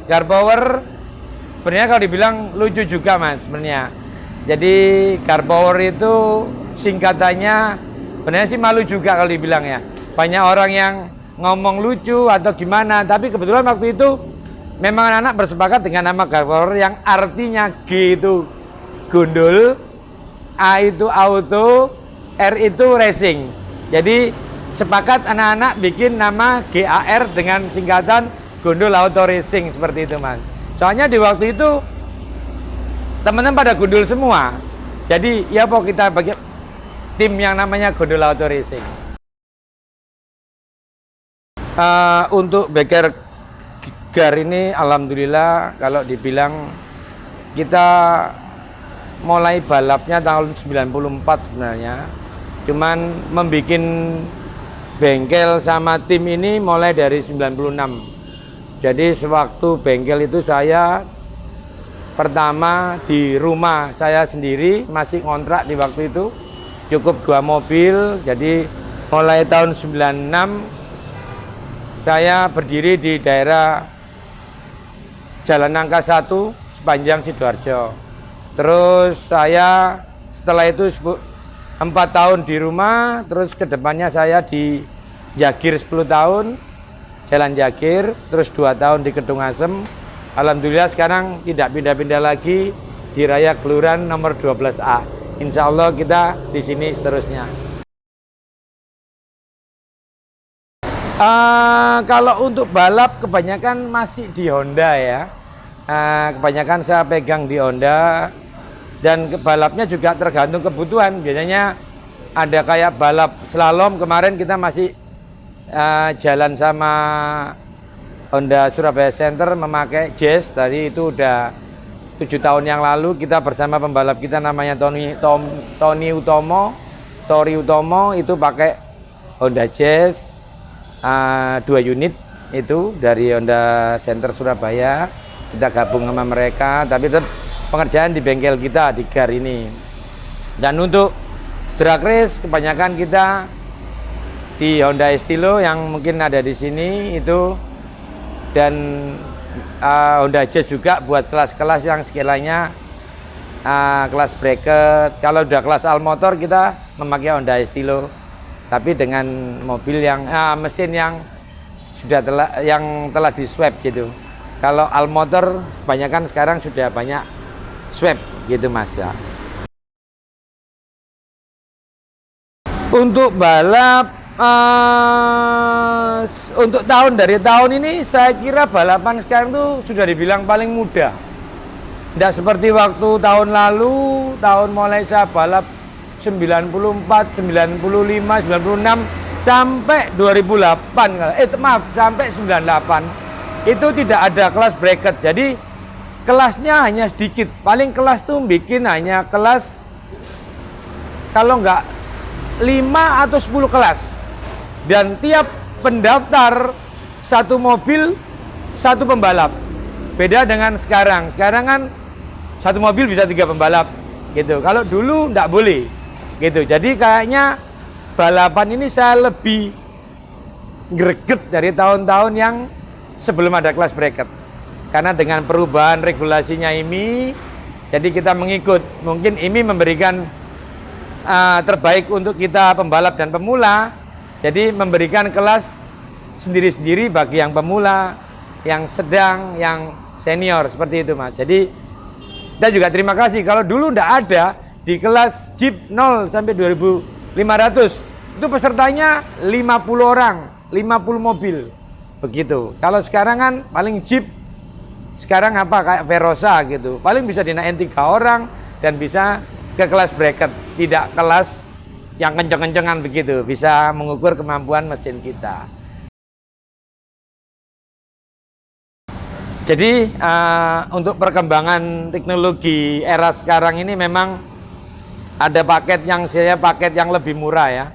Car power sebenarnya kalau dibilang lucu juga mas sebenarnya. Jadi car power itu singkatannya sebenarnya sih malu juga kalau dibilang ya. Banyak orang yang ngomong lucu atau gimana, tapi kebetulan waktu itu memang anak-anak bersepakat dengan nama car power yang artinya G itu gundul, A itu auto, R itu racing. Jadi sepakat anak-anak bikin nama GAR dengan singkatan gundul auto racing seperti itu mas. Soalnya di waktu itu teman-teman pada gundul semua. Jadi ya pokok kita bagi tim yang namanya gundul auto racing. Untuk beker GAR ini alhamdulillah kalau dibilang kita mulai balapnya tahun 94 sebenarnya. Cuman membuat bengkel sama tim ini mulai dari 96. Jadi sewaktu bengkel itu saya pertama di rumah saya sendiri, masih ngontrak di waktu itu, cukup 2 mobil. Jadi mulai tahun 96 saya berdiri di daerah Jalan Nangka 1 sepanjang Sidoarjo. Terus saya setelah itu 4 tahun di rumah, terus kedepannya saya di Jagir 10 tahun, Jalan Jagir, terus 2 tahun di Kedung Asem. Alhamdulillah sekarang tidak pindah-pindah lagi di Raya Keluran nomor 12A. Insya Allah kita di sini seterusnya. Kalau untuk balap kebanyakan masih di Honda ya. Kebanyakan saya pegang di Honda. Dan balapnya juga tergantung kebutuhan. Biasanya ada kayak balap slalom, kemarin kita masih jalan sama Honda Surabaya Center memakai Jazz. Tadi itu udah 7 tahun yang lalu kita bersama pembalap kita namanya Tori Utomo itu pakai Honda Jazz 2 unit itu dari Honda Center Surabaya. Kita gabung sama mereka, tapi tetap pengerjaan di bengkel kita di GAR ini. Dan untuk drag race kebanyakan kita di Honda Estilo yang mungkin ada di sini itu, dan Honda Jazz juga buat kelas-kelas yang sekiranya kelas bracket. Kalau udah kelas all motor kita memakai Honda Estilo, tapi dengan mobil yang mesin yang sudah telah di swap gitu. Kalau all motor kebanyakan sekarang sudah banyak swap gitu mas ya. Untuk balap untuk dari tahun ini saya kira balapan sekarang tuh sudah dibilang paling mudah. Tidak seperti waktu tahun lalu, tahun mulai saya balap 94, 95, 96 sampai 2008 sampai 98 itu tidak ada kelas bracket. Jadi kelasnya hanya sedikit, paling kelas tuh bikin hanya kelas kalau enggak 5 atau 10 kelas, dan tiap pendaftar 1 mobil 1 pembalap. Beda dengan sekarang kan 1 mobil bisa 3 pembalap gitu. Kalau dulu enggak boleh gitu. Jadi kayaknya balapan ini saya lebih greget dari tahun-tahun yang sebelum ada kelas bracket. Karena dengan perubahan regulasinya IMI, jadi kita mengikut. Mungkin IMI memberikan terbaik untuk kita pembalap dan pemula. Jadi memberikan kelas sendiri-sendiri bagi yang pemula, yang sedang, yang senior, seperti itu mas. Jadi kita juga terima kasih. Kalau dulu enggak ada di kelas Jeep 0 sampai 2500 itu pesertanya 50 orang, 50 mobil begitu. Kalau sekarang kan paling Jeep sekarang kayak Verosa gitu, paling bisa dinaikin 3 orang dan bisa ke kelas bracket, tidak kelas yang kenceng-kencengan begitu, bisa mengukur kemampuan mesin kita. Jadi untuk perkembangan teknologi era sekarang ini memang ada paket yang lebih murah ya.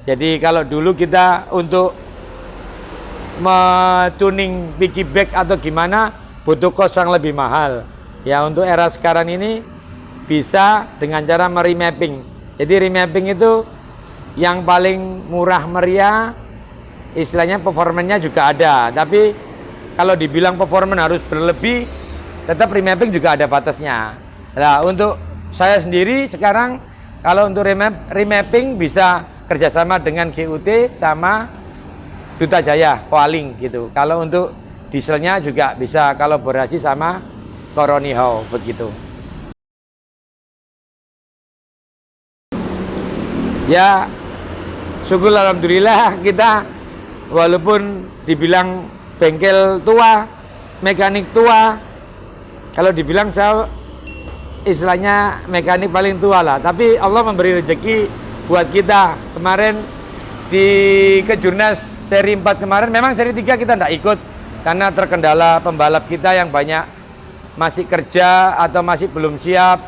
Jadi kalau dulu kita untuk tuning piggyback atau gimana butuh kos yang lebih mahal. Ya untuk era sekarang ini bisa dengan cara meremapping. Jadi remapping itu yang paling murah meriah, istilahnya performanya juga ada, tapi kalau dibilang performance harus berlebih, tetap remapping juga ada batasnya. Nah, untuk saya sendiri sekarang kalau untuk remapping bisa kerjasama dengan GUT sama Duta Jaya, Koaling gitu. Kalau untuk dieselnya juga bisa kolaborasi sama Koronihau begitu. Ya, syukur alhamdulillah kita walaupun dibilang bengkel tua, mekanik tua, kalau dibilang saya istilahnya mekanik paling tua lah, tapi Allah memberi rezeki buat kita. Kemarin di Kejurnas seri 4 kemarin, memang seri 3 kita tidak ikut karena terkendala pembalap kita yang banyak masih kerja atau masih belum siap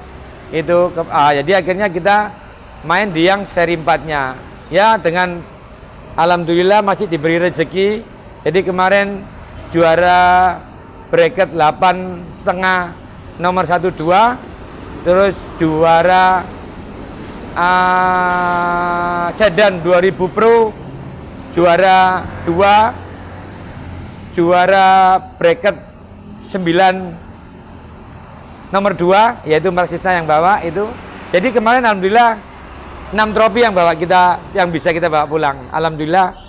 itu. Jadi akhirnya kita main di yang seri 4-nya. Ya, dengan alhamdulillah masih diberi rezeki. Jadi kemarin juara bracket 8,5 nomor 1-2, terus juara sedan 2000 Pro juara 2, juara bracket 9 nomor 2 yaitu Marxista yang bawa itu. Jadi kemarin alhamdulillah 6 trofi yang bisa kita bawa pulang. Alhamdulillah.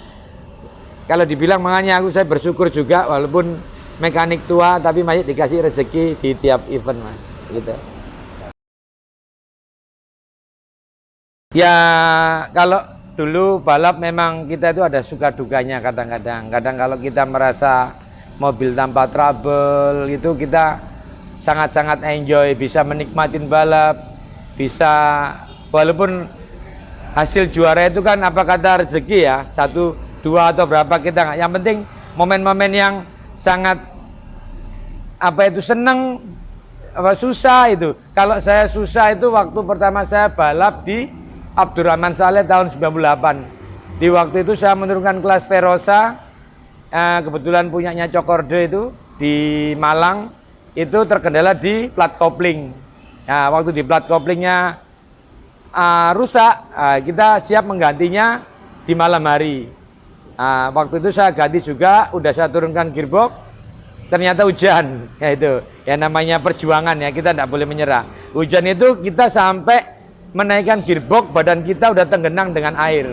Kalau dibilang makanya saya bersyukur juga walaupun mekanik tua tapi masih dikasih rezeki di tiap event, Mas. Gitu. Ya, kalau dulu balap memang kita itu ada suka dukanya kadang-kadang. Kadang kalau kita merasa mobil tanpa trouble itu kita sangat-sangat enjoy, bisa menikmatin balap, bisa walaupun hasil juara itu kan apa kata rezeki ya, 1, 2 atau berapa kita nggak. Yang penting momen-momen yang sangat seneng, susah itu. Kalau saya susah itu waktu pertama saya balap di Abdurrahman Saleh tahun 98. Di waktu itu saya menurunkan kelas Verosa, kebetulan punyanya Cokorde itu di Malang, itu terkendala di plat kopling. Nah, waktu di plat koplingnya rusak, kita siap menggantinya di malam hari. Waktu itu saya ganti juga, udah saya turunkan gearbox, ternyata hujan. Ya itu, ya namanya perjuangan ya, kita tidak boleh menyerah. Hujan itu kita sampai menaikkan gearbox, badan kita udah tenggenang dengan air.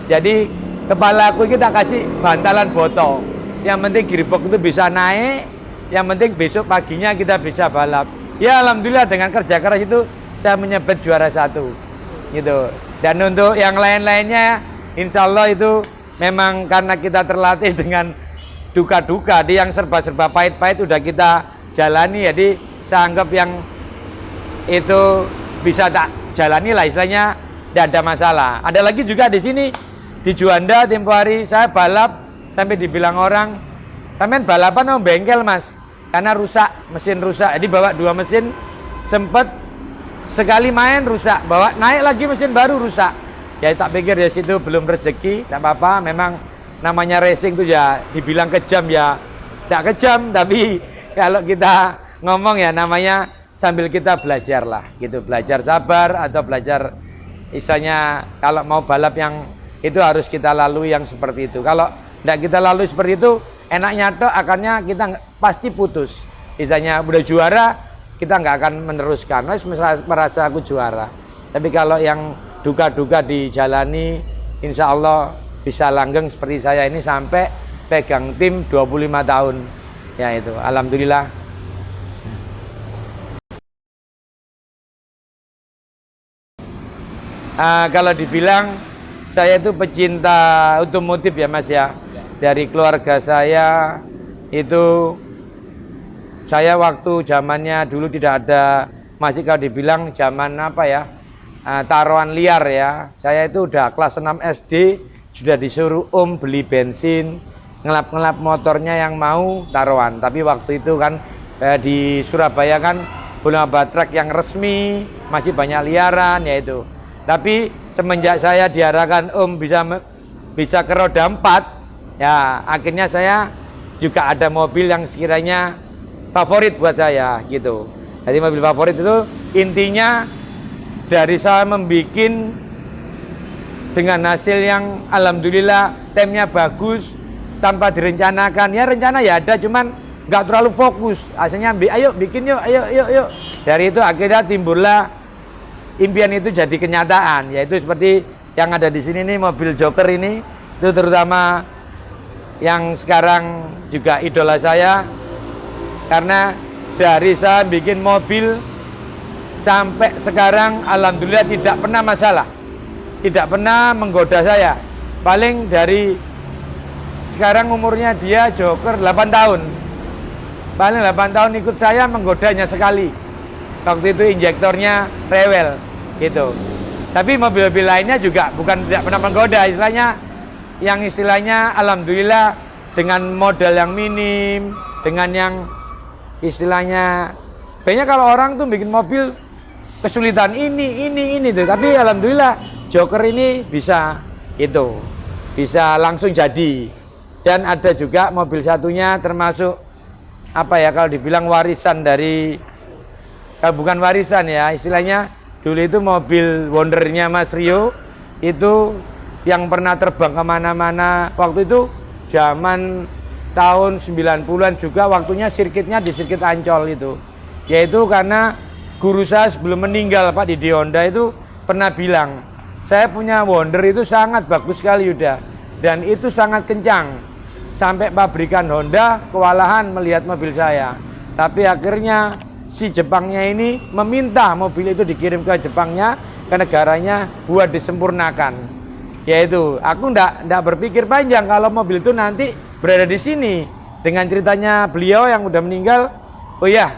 Jadi kepala aku kita kasih bantalan botol. Yang penting gearbox itu bisa naik, yang penting besok paginya kita bisa balap. Ya alhamdulillah dengan kerja keras itu saya menyabet juara 1 gitu. Dan untuk yang lain-lainnya insya Allah itu memang karena kita terlatih dengan duka-duka, di yang serba-serba pahit-pahit udah kita jalani. Jadi saya anggap yang itu bisa tak jalani lah, istilahnya tidak ada masalah. Ada lagi juga di sini di Juanda tempo hari saya balap sampai dibilang orang, "Sampean balapan sama bengkel, Mas." Karena rusak, mesin rusak. Jadi bawa 2 mesin, sempet sekali main rusak, bawa naik lagi mesin baru rusak. Ya tak pikir ya situ belum rezeki, tidak apa-apa. Memang namanya racing itu ya dibilang kejam ya tidak kejam, tapi kalau kita ngomong ya namanya sambil kita belajar lah gitu, belajar sabar atau belajar istilahnya kalau mau balap yang itu harus kita lalui yang seperti itu. Kalau tidak kita lalui seperti itu enaknya tok, akannya kita pasti putus. Istilahnya udah juara kita nggak akan meneruskan, merasa aku juara. Tapi kalau yang duka-duka dijalani insya Allah bisa langgeng seperti saya ini sampai pegang tim 25 tahun ya itu alhamdulillah. Kalau dibilang saya itu pecinta otomotif ya Mas ya. Dari keluarga saya itu, saya waktu zamannya dulu tidak ada, masih kalau dibilang zaman apa ya, taruhan liar ya. Saya itu udah kelas 6 SD sudah disuruh beli bensin, ngelap-ngelap motornya yang mau taruhan. Tapi waktu itu kan di Surabaya kan belum ada truk yang resmi, masih banyak liaran ya itu. Tapi semenjak saya diarahkan bisa ke roda 4, ya akhirnya saya juga ada mobil yang sekiranya favorit buat saya gitu. Jadi mobil favorit itu intinya dari saya membuat dengan hasil yang alhamdulillah temnya bagus, tanpa direncanakan. Ya rencana ya ada, cuman nggak terlalu fokus. Asalnya ayo bikin yuk, ayo. Dari itu akhirnya timbullah impian itu jadi kenyataan. Yaitu seperti yang ada di sini nih, mobil Joker ini. Itu terutama yang sekarang juga idola saya. Karena dari saya bikin mobil sampai sekarang alhamdulillah tidak pernah masalah, tidak pernah menggoda saya. Paling dari sekarang umurnya dia Joker 8 tahun, paling 8 tahun ikut saya menggodanya sekali. Waktu itu injektornya rewel gitu. Tapi mobil-mobil lainnya juga bukan tidak pernah menggoda, istilahnya alhamdulillah dengan modal yang minim, dengan yang istilahnya banyak. Kalau orang tuh bikin mobil kesulitan ini tuh, tapi alhamdulillah Joker ini bisa langsung jadi. Dan ada juga mobil satunya termasuk apa ya, kalau dibilang warisan dari, kalau bukan warisan ya istilahnya, dulu itu mobil Wondernya Mas Rio itu yang pernah terbang kemana-mana. Waktu itu zaman tahun 90-an juga, waktunya sirkuitnya di sirkuit Ancol itu. Yaitu karena guru saya sebelum meninggal Pak Didi Honda itu pernah bilang, saya punya Wonder itu sangat bagus sekali Yuda, dan itu sangat kencang, sampai pabrikan Honda kewalahan melihat mobil saya. Tapi akhirnya si Jepangnya ini meminta mobil itu dikirim ke Jepangnya, ke negaranya, buat disempurnakan. Yaitu aku ndak berpikir panjang kalau mobil itu nanti berada di sini. Dengan ceritanya beliau yang udah meninggal, oh ya,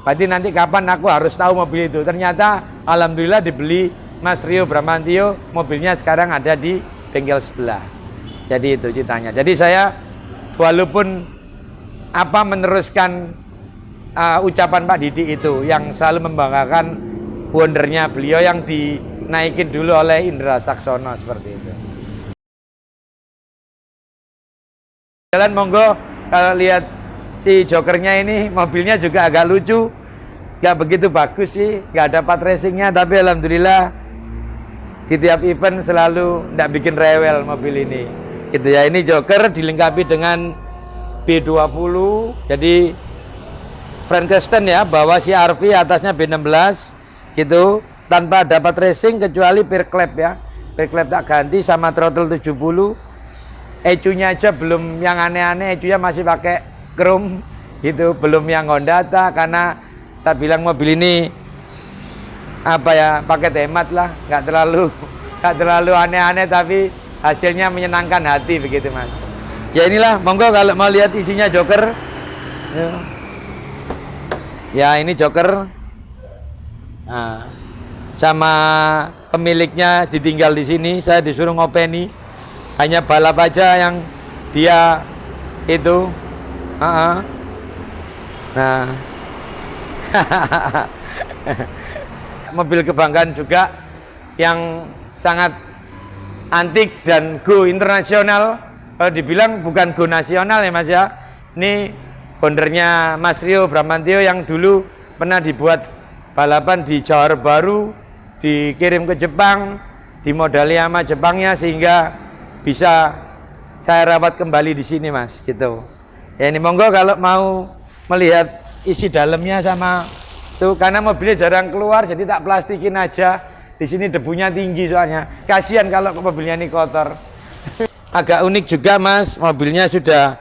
berarti nanti kapan aku harus tahu mobil itu. Ternyata alhamdulillah dibeli Mas Rio Bramantio, mobilnya sekarang ada di bengkel sebelah. Jadi itu ceritanya. Jadi saya walaupun meneruskan ucapan Pak Didi itu yang selalu membanggakan Wondernya beliau yang dinaikin dulu oleh Indra Saksono seperti itu. Jalan monggo, kalau lihat si Jokernya ini, mobilnya juga agak lucu, gak begitu bagus sih, gak ada part racingnya, tapi alhamdulillah di tiap event selalu ndak bikin rewel mobil ini. Gitu ya, ini Joker dilengkapi dengan B20, jadi Frankenstein ya, bawah CR-V, atasnya B16 gitu, tanpa dapat racing kecuali peer clap ya. Peer clap tak ganti sama throttle 70. ECU-nya aja belum yang aneh-aneh, ECU-nya masih pakai chrome gitu, belum yang Honda karena tak bilang mobil ini apa ya, pakai hemat lah, nggak terlalu aneh-aneh, tapi hasilnya menyenangkan hati begitu Mas. Ya inilah, monggo kalau mau lihat isinya Joker. Ya ini Joker. Nah, sama pemiliknya ditinggal di sini, saya disuruh ngopeni. Hanya balap aja yang dia itu. Nah, mobil kebanggaan juga yang sangat antik dan go internasional. Kalau dibilang bukan go nasional ya Mas ya. Ini Wondernya Mas Rio Bramantio yang dulu pernah dibuat balapan di Johor Baru, dikirim ke Jepang, dimodali sama Jepangnya sehingga bisa saya rawat kembali di sini Mas gitu. Ya ini monggo kalau mau melihat isi dalamnya sama tuh, karena mobilnya jarang keluar jadi tak plastikin aja. Di sini debunya tinggi soalnya. Kasihan kalau mobilnya ini kotor. Agak unik juga Mas, mobilnya sudah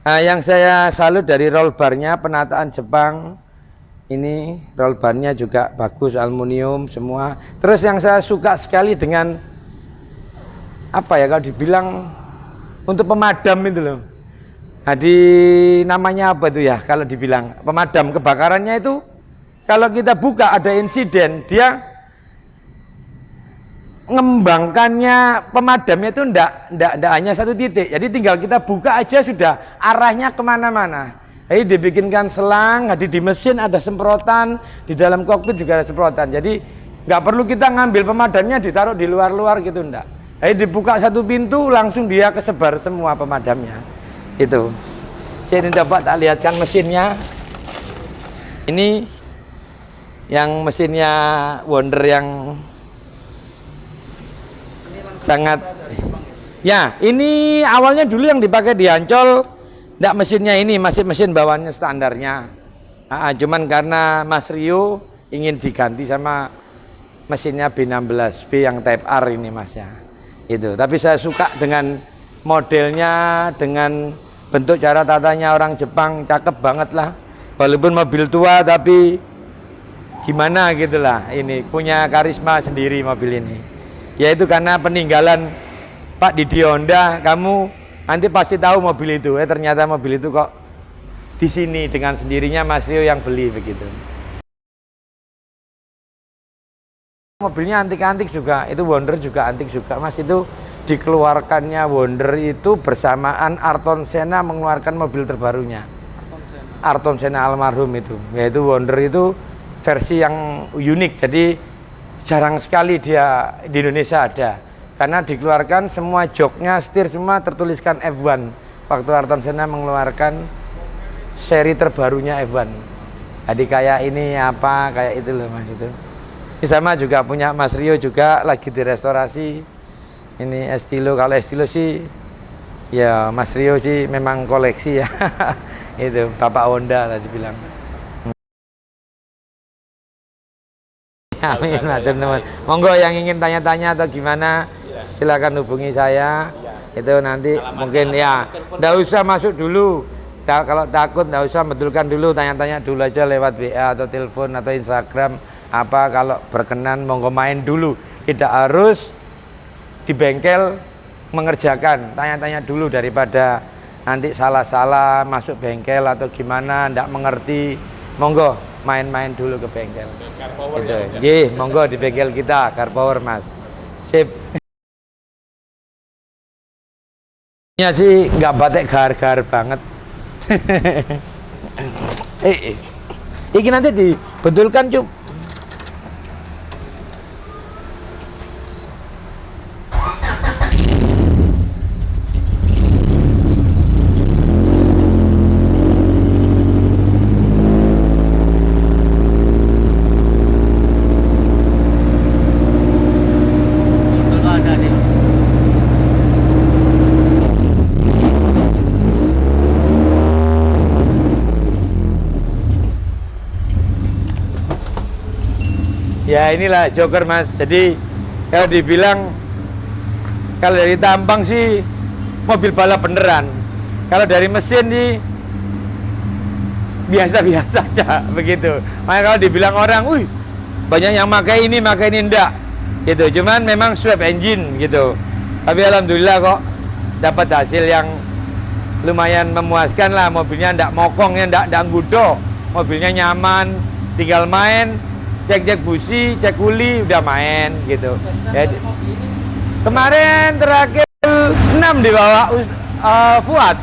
yang saya salut dari roll barnya, penataan Jepang. Ini roll barnya juga bagus, aluminium semua. Terus yang saya suka sekali dengan apa ya, kalau dibilang untuk pemadam itu loh. Nah, namanya apa itu ya, kalau dibilang pemadam kebakarannya itu, kalau kita buka ada insiden, dia ngembangkannya pemadamnya itu ndak hanya satu titik. Jadi tinggal kita buka aja sudah arahnya kemana-mana. Jadi dibikinkan selang, di mesin ada semprotan, di dalam kokpit juga ada semprotan. Jadi nggak perlu kita ngambil pemadamnya ditaruh di luar-luar gitu, ndak. Jadi dibuka satu pintu langsung dia kesebar semua pemadamnya. Itu. Saya ini dapat tak lihatkan mesinnya. Ini yang mesinnya Wonder yang sangat Ya, ini awalnya dulu yang dipakai di Ancol, enggak mesinnya ini, masih mesin bawaannya standarnya. Cuman karena Mas Rio ingin diganti sama mesinnya B16B yang Type R ini Mas ya. Itu. Tapi saya suka dengan modelnya, dengan bentuk cara tatanya orang Jepang, cakep banget lah. Walaupun mobil tua tapi gimana gitulah, ini punya karisma sendiri mobil ini. Yaitu karena peninggalan Pak Didi Honda, kamu nanti pasti tahu mobil itu. Ternyata mobil itu kok di sini dengan sendirinya Mas Rio yang beli begitu. Mobilnya antik-antik juga, itu Wonder juga antik juga Mas. Itu dikeluarkannya Wonder itu bersamaan Ayrton Senna mengeluarkan mobil terbarunya. Ayrton Senna almarhum itu, yaitu Wonder itu versi yang unik. Jadi jarang sekali dia di Indonesia ada. Karena dikeluarkan semua joknya, setir semua tertuliskan F1. Waktu Ayrton Senna mengeluarkan seri terbarunya F1. Jadi kayak ini apa, kayak itu loh Mas itu. Ini sama juga punya Mas Rio juga lagi direstorasi. Ini Estilo, kalau Estilo sih ya Mas Rio sih memang koleksi ya. Itu Bapak Honda lah dibilang. Amin, teman-teman. Monggo yang ingin tanya-tanya atau gimana silakan hubungi saya. Itu nanti mungkin ya nggak usah masuk dulu. Kalau takut nggak usah betulkan dulu, tanya-tanya dulu aja lewat WA atau telepon atau Instagram. Apa kalau berkenan monggo main dulu, tidak harus di bengkel mengerjakan, tanya-tanya dulu daripada nanti salah-salah masuk bengkel atau gimana ndak mengerti. Monggo main-main dulu ke bengkel gitu. Ya, monggo di bengkel kita Car Power Mas. Sip. Ya sih nggak batek gar-gar banget. Ini nanti dibetulkan Cuk. Ya inilah Joker Mas. Jadi kalau dibilang kalau dari tampang sih mobil balap beneran. Kalau dari mesin sih biasa-biasa aja begitu. Makanya kalau dibilang orang, wih banyak yang pakai ini enggak gitu. Cuman memang swap engine gitu. Tapi alhamdulillah kok dapat hasil yang lumayan memuaskan lah. Mobilnya enggak mokong, enggak gudo. Mobilnya nyaman, tinggal main. Cek busi, cek kuli, udah main gitu. Jadi, kemarin terakhir 6 dibawa Fuad.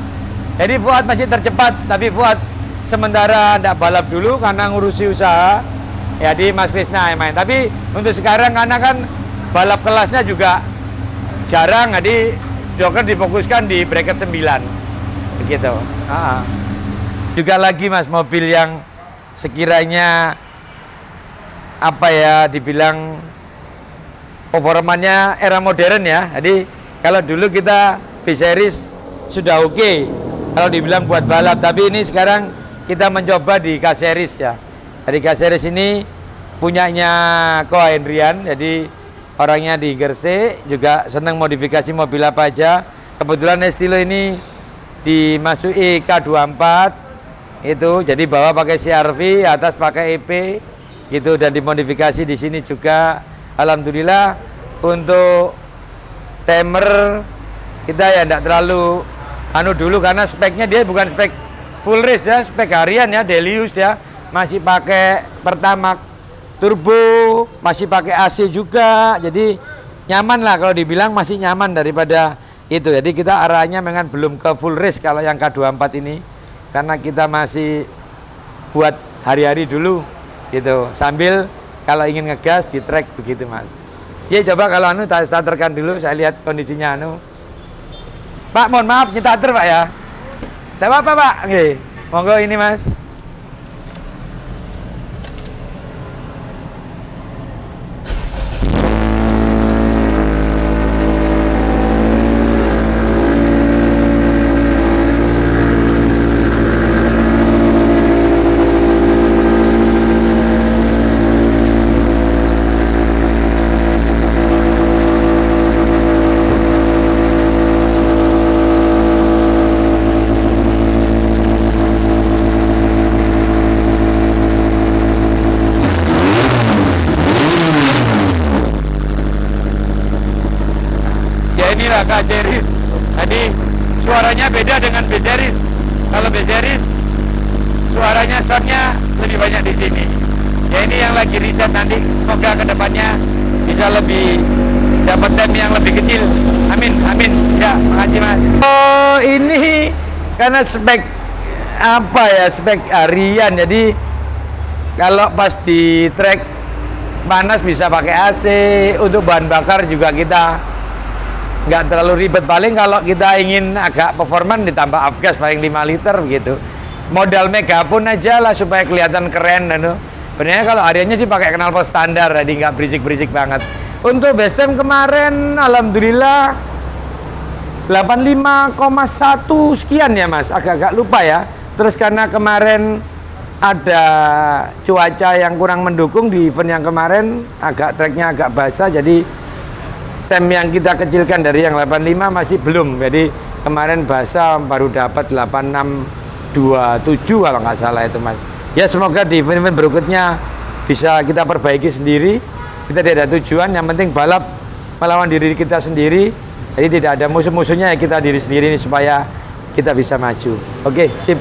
Jadi Fuad masih tercepat, tapi Fuad sementara tidak balap dulu karena ngurusi usaha. Jadi Mas Krisna yang main. Tapi untuk sekarang karena kan balap kelasnya juga jarang, jadi Joker difokuskan di bracket 9 begitu. Juga lagi Mas mobil yang sekiranya apa ya dibilang performanya era modern ya. Jadi kalau dulu kita B-Series sudah oke kalau dibilang buat balap, tapi ini sekarang kita mencoba di K-Series ya. Jadi K-Series ini punyanya Ko Hendrian, jadi orangnya di Gresik, juga senang modifikasi mobil apa aja. Kebetulan Estilo ini dimasuki K24 itu, jadi bawah pakai CR-V, atas pakai EP gitu, dan dimodifikasi di sini juga. Alhamdulillah untuk timer kita ya tidak terlalu dulu karena speknya dia bukan spek full race ya, spek harian ya, daily use ya, masih pakai Pertamax turbo, masih pakai AC juga, jadi nyaman lah kalau dibilang masih nyaman daripada itu. Jadi kita arahnya memang belum ke full race kalau yang K24 ini, karena kita masih buat hari-hari dulu gitu, sambil kalau ingin ngegas di track begitu Mas. Ya coba kalau starterkan dulu, saya lihat kondisinya Pak, mohon maaf kita starter Pak ya. Tidak apa-apa Pak. Oke, monggo ini Mas. suaranya beda dengan B-Series. Kalau B-Series suaranya soundnya lebih banyak di sini. Ya ini yang lagi riset, nanti semoga kedepannya bisa lebih dapat tem yang lebih kecil. Amin, amin. Ya, makasih Mas. Oh ini karena spek apa ya, spek harian, jadi kalau pas di trek panas bisa pakai AC. Untuk bahan bakar juga kita nggak terlalu ribet, paling kalau kita ingin agak performan ditambah afgas paling 5 liter begitu. Modal megapun aja lah supaya kelihatan keren. Sebenarnya kalau hariannya sih pakai knalpot standar, jadi nggak berisik-berisik banget. Untuk base time kemarin alhamdulillah 85,1 sekian ya Mas, agak-agak lupa ya. Terus karena kemarin ada cuaca yang kurang mendukung di event yang kemarin, treknya agak basah, jadi tem yang kita kecilkan dari yang 85 masih belum. Jadi kemarin basah baru dapat 8627 kalau nggak salah itu Mas. Ya semoga di event-event berikutnya bisa kita perbaiki sendiri. Kita tidak ada tujuan, yang penting balap melawan diri kita sendiri. Jadi tidak ada musuh-musuhnya, ya kita diri sendiri ini supaya kita bisa maju. Oke, sip.